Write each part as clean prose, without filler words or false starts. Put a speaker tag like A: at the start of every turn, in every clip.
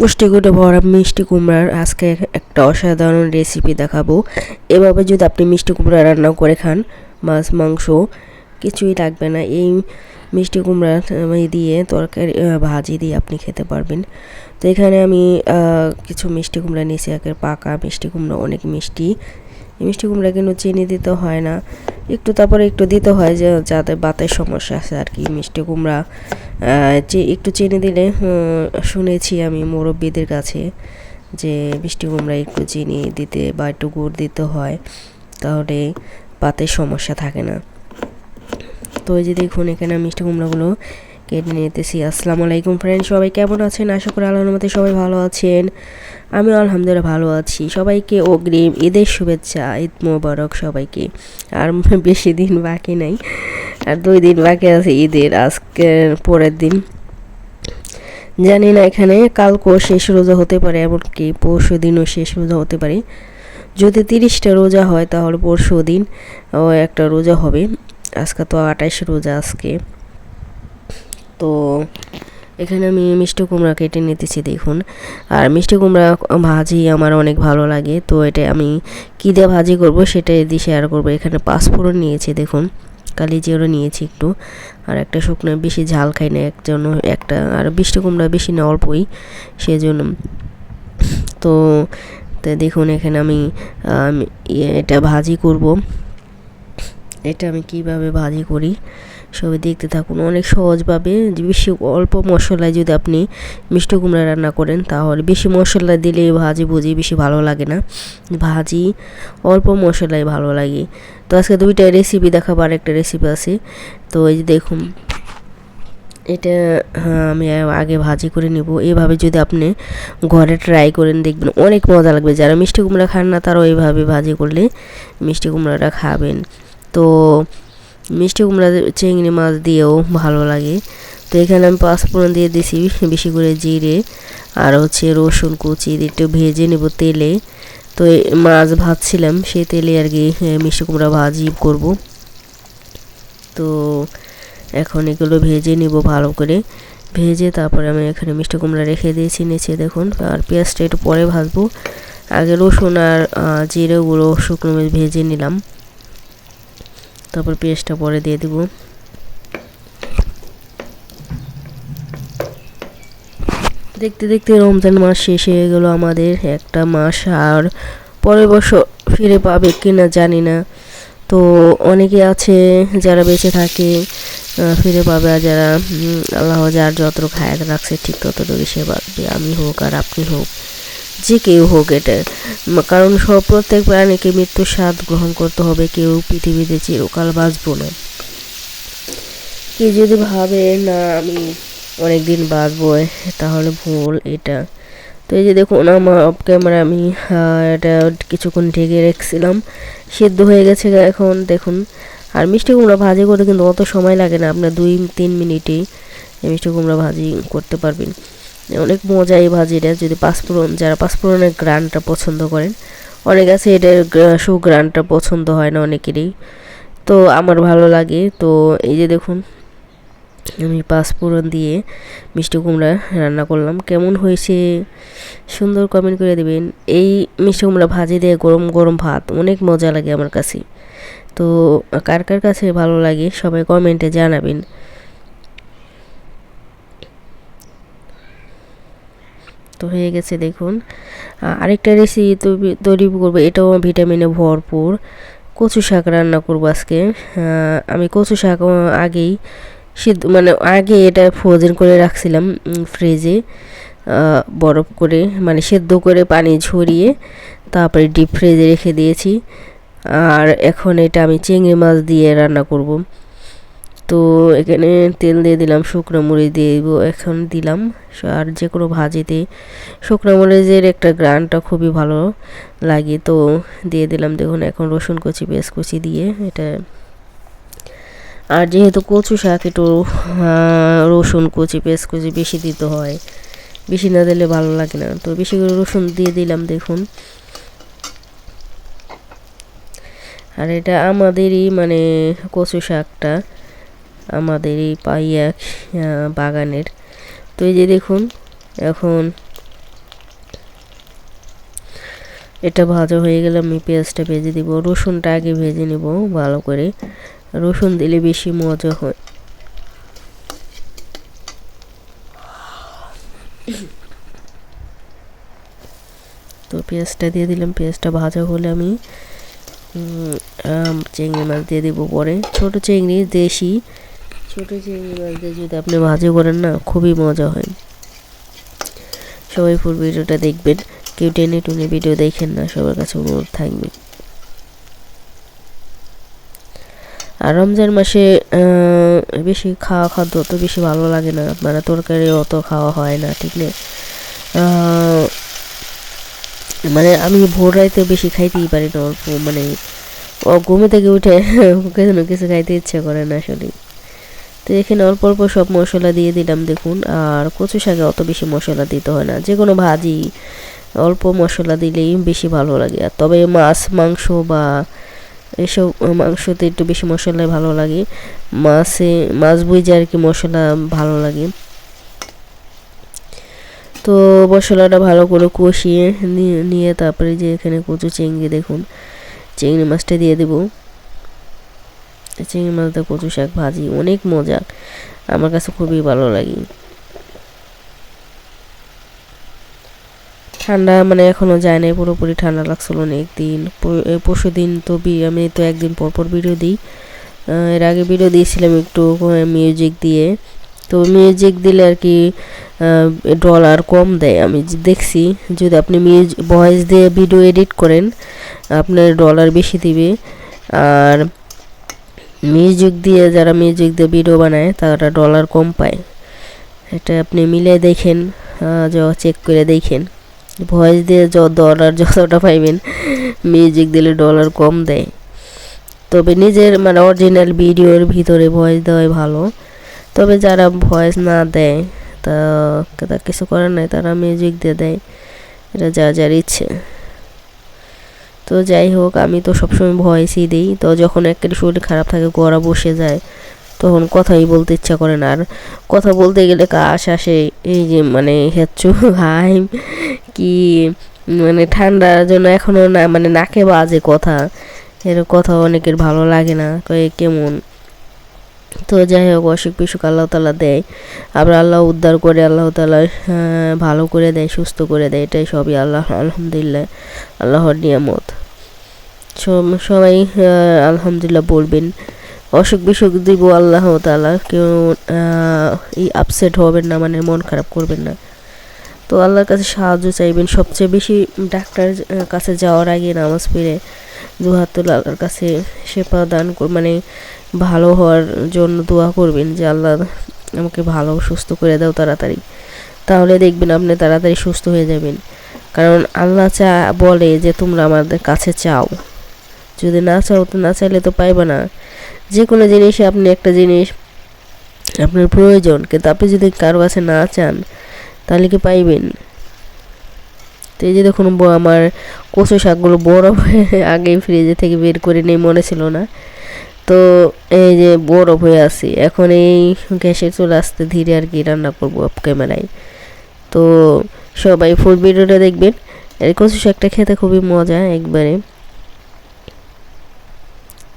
A: পুষ্টিগুণে ভরা মিষ্টি কুমড়ার আজকে একটা অসাধারণ রেসিপি দেখাবো। এভাবে যদি আপনি মিষ্টি কুমড়া রান্না করে খান, মাছ মাংস কিছুই লাগবে না, এই মিষ্টি কুমড়া দিয়ে তরকারি ভাজি দিয়ে আপনি খেতে পারবেন। তো এখানে আমি কিছু মিষ্টি কুমড়া নিয়েছি, একের পাকা মিষ্টি কুমড়া অনেক মিষ্টি। এই মিষ্টি কুমড়া কিন্তু চিনি দিতে হয় না, তারপরে একটু দিতে হয় যে যাদের বাতের সমস্যা আছে আর কি। মিষ্টি কুমড়া একটু চিনি দিলে শুনেছি আমি মুরব্বীদের কাছে যে মিষ্টি কুমড়া একটু চিনি দিতে বা একটু গুড় দিতে হয়, তাহলে বাতের সমস্যা থাকে না। তো এই যে দেখুন এখানে মিষ্টি কুমড়াগুলো কেটে নিতেছি। আসসালামু আলাইকুম ফ্রেন্ড, সবাই কেমন আছেন? আশা করি আল্লাহর রহমতে সবাই ভালো আছেন। আমি আলহামদুলিল্লাহ ভালো আছি। সবাইকে অগ্রিম ঈদের শুভেচ্ছা, ঈদ মোবারক সবাইকে। আর বেশি দিন বাকি নাই, আর 2 দিন বাকি আছে ঈদের, আজকের পরের দিন। জানি না এখানে কালকেও শেষ রোজা হতে পারে, এমনকি পরশু দিনও শেষ রোজা হতে পারে। যদি 30টা রোজা হয় তাহলে পরশু দিন একটা রোজা হবে। আজকে তো 28 রোজা আজকে। তো এখানে আমি মিষ্টি কুমড়া কেটে নিতেছি দেখুন। আর মিষ্টি কুমড়া ভাজি আমার অনেক ভালো লাগে, তো এটা আমি কী দিয়ে ভাজি করব সেটাই দিয়ে শেয়ার করবো। এখানে 5 ফোড়ন নিয়েছি দেখুন, কালি জিরে নিয়েছি একটু, আর একটা শুকনো, বেশি ঝাল খাই না একজন্য একটা, আর মিষ্টি কুমড়া বেশি না অল্পই, সেজন্য। তো দেখুন এখানে আমি এটা ভাজি করব। এটা আমি কিভাবে ভাজি করি সবাই দেখতে থাকুন। অনেক সহজভাবে, বেশি অল্প মশলায় যদি আপনি মিষ্টি কুমড়া রান্না করেন, তাহলে বেশি মশলা দিলে ভাজি ভুজি বেশি ভালো লাগে না, ভাজি অল্প মশলায় ভালো লাগে। তো আজকে 2টা রেসিপি দেখাবো, আর একটা রেসিপি আছে। তো এই যে দেখুন এটা আমি আগে ভাজি করে নেব। এভাবে যদি আপনি ঘরে ট্রাই করেন দেখবেন অনেক মজা লাগবে। যারা মিষ্টি কুমড়া খান না তারাও এইভাবে ভাজি করলে মিষ্টি কুমড়াটা খাবেন। তো মিষ্টি কুমড়া চিংড়ি মাছ দিয়েও ভালো লাগে। তো এখানে আমি 5 ফোড়ন দিয়ে দিছি, বেশি করে জিরে আর রসুন কুচি একটু ভেজে নেব তেলে। তো মাছ ভাজছিলাম সেই তেলে আর কি মিষ্টি কুমড়া ভাজি করব। তো এখন এগুলো ভেজে নিব ভালো করে, ভেজে তারপরে আমি এখানে মিষ্টি কুমড়া রেখে দিয়েছি নিচে দেখুন। আর পেঁয়াজটা একটু পরে ভাজবো, আগে রসুন আর জিরেগুলো শুকনো ভেজে নিলাম, তারপর পেঁয়াজটা পরে দিয়ে দিব। দেখতে দেখতে রমজান মাস শেষ হয়ে গেল আমাদের, একটা মাস আর পরের বছর ফিরে পাবে কিনা জানি না। তো অনেকে আছে যারা বেঁচে থাকে ফিরে পাবে, আর যারা আল্লাহ যার যত হায়াত রাখছে ঠিক ততটুকু সে পাবে, আমি হোক আর আপনি হোক, যে কেউ হোক। এটা কারণ প্রত্যেক প্রাণীকে মৃত্যুর স্বাদ গ্রহণ করতে হবে, কেউ পৃথিবীতে চিরকাল বাঁচবো না। কেউ যদি ভাবে না আমি অনেক দিন বাঁচবো, তাহলে ভুল এটা। তো এই যে দেখুন আমার অফ ক্যামেরা আমি এটা কিছুক্ষণ ঢেকে রেখেছিলাম, সেদ্ধ হয়ে গেছে এখন দেখুন। আর মিষ্টি কুমড়া ভাজি করে কিন্তু অত সময় লাগে না, আপনার 2-3 মিনিটেই মিষ্টি কুমড়া ভাজি করতে পারবেন। অনেক মজা এই ভাজিটা, যদি 5 ফোড়ন, যারা 5 ফোড়নের গ্রানটা পছন্দ করেন। অনেক আছে এটার সুগ্রানটা পছন্দ হয় না অনেকেরই, তো আমার ভালো লাগে। তো এই যে দেখুন আমি 5 ফোড়ন দিয়ে মিষ্টি কুমড়া রান্না করলাম। কেমন হয়েছে সুন্দর কমেন্ট করে দেবেন। এই মিষ্টি কুমড়া ভাজি দিয়ে গরম গরম ভাত অনেক মজা লাগে আমার কাছে। তো কার কার কাছে ভালো লাগে সবাই কমেন্টে জানাবেন। তো হয়ে গেছে দেখুন। আরেকটা রেসিপি তৈরি করবো, এটাও ভিটামিনে ভরপুর। কচু শাক রান্না করবো আজকে। আমি কচু শাক আগেই মানে আগে এটা ফ্রোজেন করে রাখছিলাম ফ্রিজে, বরফ করে, মানে সেদ্ধ করে পানি ঝরিয়ে তারপরে ডিপ ফ্রিজে রেখে দিয়েছি। আর এখন এটা আমি চিংড়ি মাছ দিয়ে রান্না করব। তো এখানে তেল দিয়ে দিলাম, শুকনো মরিচ দিয়ে দিব এখন দিলাম। আর যে কোনো ভাজিতে শুকনো মরিচের একটা গ্রানটা খুবই ভালো লাগে, তো দিয়ে দিলাম দেখুন। এখন রসুন কুচি পেঁয়াজ কুচি দিয়ে এটা, আর যেহেতু কচু শাক একটু রসুন কুচি পেঁয়াজ কুচি বেশি দিতে হয়, বেশি না দিলে ভালো লাগে না, তো বেশি করে রসুন দিয়ে দিলাম দেখুন। আর এটা আমাদেরই মানে কচু শাকটা আমাদেরই পাইয়া বাগানের। তো এই যে দেখুন এখন এটা ভাজা হয়ে গেলে আমি পেঁয়াজটা ভেজে দিব। রসুনটা আগে ভেজে নিব ভালো করে, রসুন দিলে বেশি মজা হয়। তো পেঁয়াজটা দিয়ে দিলাম, পেঁয়াজটা ভাজা হলে আমি চিংড়ি মাছ দিয়ে দিব পরে। ছোট চিংড়ি, দেশি ছোট চিংড়ি মাছ দিয়ে যদি আপনি ভাজি করেন না, খুবই মজা হয়। সবাই ফুল ভিডিওটা দেখবেন, কেউ টেনে টুনে ভিডিও দেখেন না, সবার কাছে অনুরোধ থাকবে। আর রমজান মাসে বেশি খাদ্য তো বেশি ভালো লাগে না, মানে তরকারি অত খাওয়া হয় না, ঠিক না? মানে আমি ভোর রাইতে বেশি খাইতেই পারি না, অল্প মানে ঘুমে থেকে উঠে কিছু খাইতে ইচ্ছে করে না আসলে। তো এখানে অল্প অল্প সব মশলা দিয়ে দিলাম দেখুন। আর কচু শাকে অত বেশি মশলা দিতে হয় না, যে কোনো ভাজি অল্প মশলা দিলেই বেশি ভালো লাগে। আর তবে মাছ মাংস বা এসব মাংসতে একটু বেশি মশলাই ভালো লাগে, মাছ বুঝে আর কি মশলা ভালো লাগে। তো মশলাটা ভালো করে কষিয়ে নিয়ে তারপরে যে এখানে কচু চিংড়ি, দেখুন চিংড়ি মাছটা দিয়ে দেবো। চিংড়ি মাছটা কচু শাক ভাজি অনেক মজা, আমার কাছে খুবই ভালো লাগে। ঠান্ডা মানে এখনো যায় নাই পুরোপুরি, ঠান্ডা লাগছিল অনেক দিন। পরশু দিন তো আমি তো একদিন পর পর ভিডিও দিই। এর আগে ভিডিও দিয়েছিলাম একটু মিউজিক দিয়ে, তো মিউজিক দিলে আর কি ডলার কম দেয়। আমি দেখছি যদি আপনি ভয়েস দিয়ে ভিডিও এডিট করেন, আপনার ডলার বেশি দিবে। আর মিউজিক দিয়ে যারা মিউজিক দিয়ে ভিডিও বানায় তারা ডলার কম পায়। এটা আপনি মিলে দেখেন, চেক করে দেখেন। ভয়েস দিয়ে ডলার যতটা পাইবেন, মিউজিক দিলে ডলার কম দেয়। তবে নিজের মানে অরিজিনাল ভিডিওর ভিতরে ভয়েস দেওয়াই ভালো। তবে যারা ভয়েস না দেয় তা কিছু করার নাই, তারা মিউজিক দিয়ে দেয়, এটা যার ইচ্ছে। তো যাই হোক, আমি তো সবসময় ভয়েসই দিই। তো যখন একটা শরীর খারাপ থাকে, গলা বসে যায়, তখন কথাই বলতে ইচ্ছা করে না। আর কথা বলতে গেলে কাশ আসে, এই যে মানে হেচ্ছু হাই কি, মানে ঠান্ডার জন্য এখনো না মানে নাকে বাজে কথা, এর কথা অনেকের ভালো লাগে না, কয়ে কেমন। তো যাই হোক, অসুখ বিসুখ আল্লাহ তাআলা দেয়, আবার আল্লাহ উদ্ধার করে, আল্লাহ তাআলা ভালো করে দেয়, সুস্থ করে দেয়, এটাই সবই আল্লাহ, আলহামদুলিল্লাহ, আল্লাহর নিয়ামত। সবাই আলহামদুলিল্লাহ বলবেন। অসুখ বিসুখ দিব আল্লাহ তাআলা, কেউ এই আপসেট হবেন না, মানে মন খারাপ করবেন না। তো আল্লাহর কাছে সাহায্য চাইবেন। সবচেয়ে বেশি ডাক্তার কাছে যাওয়ার আগে নামাজ পড়ে দুহাত তুলে আল্লাহর কাছে শেফা দান মানে ভালো হওয়ার জন্য দোয়া করবেন, যে আল্লাহ আমাকে ভালো সুস্থ করে দাও তাড়াতাড়ি, তাহলে দেখবেন আপনি তাড়াতাড়ি সুস্থ হয়ে যাবেন। কারণ আল্লাহ বলে যে তোমরা আমাদের কাছে চাও, যদি না চাও তো না চাইলে তো পাইবে না। যে কোনো জিনিসে আপনি একটা জিনিস আপনার প্রয়োজন, কিন্তু আপনি যদি কারো কাছে না চান তাহলে কি পাইবেন? তো এই যে দেখুন, আমার কচু শাকগুলো বরফ আগেই ফ্রিজে থেকে বের করে নেই, মনে ছিল না। তো এই যে বরফ হয়ে আছে, এখন এই গ্যাসে চলে আসতে ধীরে আর কি রান্না করবো অফ ক্যামেরায়। তো সবাই ফুল ভিডিওটা দেখবেন। এই কচু শাকটা খেতে খুবই মজা একবারে।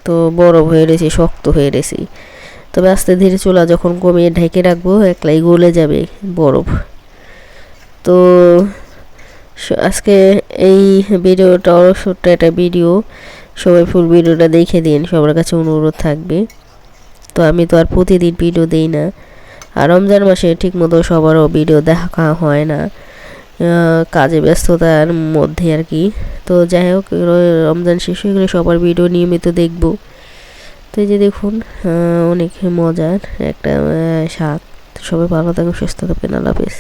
A: তো বরফ হয়ে রয়েছে, শক্ত হয়ে রয়েছে, তবে আস্তে ধীরে চুলা যখন কমিয়ে ঢেকে রাখবো একলাই গলে যাবে বরফ। তো আজকে এই ভিডিওটা ছোট্ট একটা ভিডিও, সবাই ফুল ভিডিওটা দেখে দিন, সবার কাছে অনুরোধ থাকবে। তো আমি তো আর প্রতিদিন ভিডিও দিই না, আর রমজান মাসে ঠিক মতো সবারও ভিডিও দেখা হয় না, কাজে ব্যস্ততার মধ্যে আর কি। তো যাই হোক, রমজান শেষ হয়ে গেলে সবার ভিডিও নিয়মিত দেখব। তো এই যে দেখুন, অনেক মজার একটা শাক। সবাই ভালো থাকুন, সুস্থ থাকবেন, আল্লাহ হাফেজ।